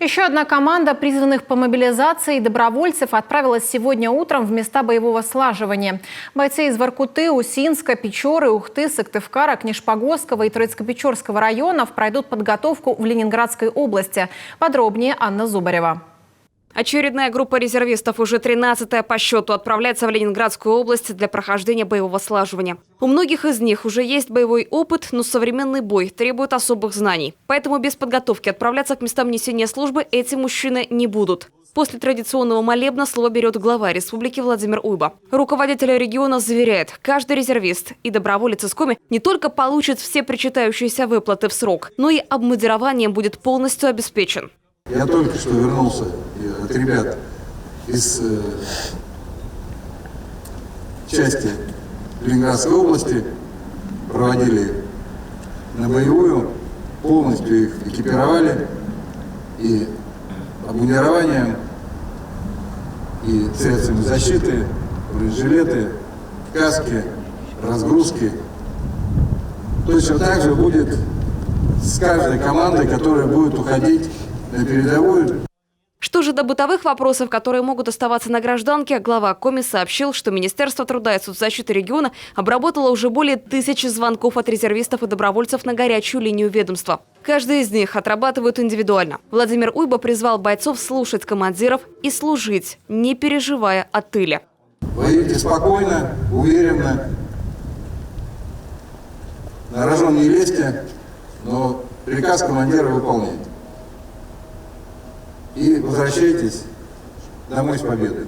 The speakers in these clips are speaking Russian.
Еще одна команда призванных по мобилизации добровольцев отправилась сегодня утром в места боевого слаживания. Бойцы из Воркуты, Усинска, Печоры, Ухты, Сыктывкара, Книжпогосского и Троицко-Печорского районов пройдут подготовку в Ленинградской области. Подробнее Анна Зубарева. Очередная группа резервистов, уже 13-я по счету, отправляется в Ленинградскую область для прохождения боевого слаживания. У многих из них уже есть боевой опыт, но современный бой требует особых знаний. Поэтому без подготовки отправляться к местам несения службы эти мужчины не будут. После традиционного молебна слово берет глава республики Владимир Уйба. Руководитель региона заверяет, каждый резервист и доброволец из Коми не только получит все причитающиеся выплаты в срок, но и обмундированием будет полностью обеспечен. Я только что вернулся от ребят из части Ленинградской области, проводили на боевую, полностью их экипировали и обмундированием, и средствами защиты, бронежилеты, каски, разгрузки. Точно так же будет с каждой командой, которая будет уходить на передовую. Что же до бытовых вопросов, которые могут оставаться на гражданке, глава Коми сообщил, что Министерство труда и соцзащиты региона обработало уже более 1000 звонков от резервистов и добровольцев на горячую линию ведомства. Каждый из них отрабатывают индивидуально. Владимир Уйба призвал бойцов слушать командиров и служить, не переживая о тыле. Воюйте спокойно, уверенно, на рожон не лезьте, но приказ командира выполняйте. И возвращайтесь домой с победой.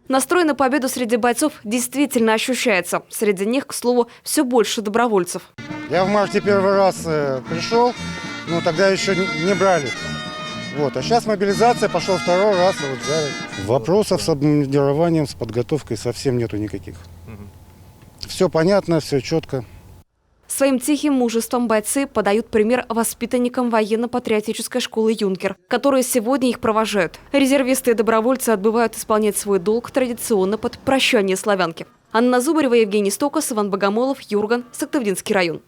Настрой на победу среди бойцов действительно ощущается. Среди них, к слову, все больше добровольцев. Я в марте первый раз пришел, но тогда еще не брали. Вот. А сейчас мобилизация, пошел второй раз, и вот взяли. Вопросов с обмундированием, с подготовкой совсем нету никаких. Все понятно, все четко. Своим тихим мужеством бойцы подают пример воспитанникам военно-патриотической школы «Юнкер», которые сегодня их провожают. Резервисты и добровольцы отбывают исполнять свой долг традиционно под прощание славянки. Анна Зубарева, Евгений Стокос, Иван Богомолов, Юрган, Сыктывдинский район.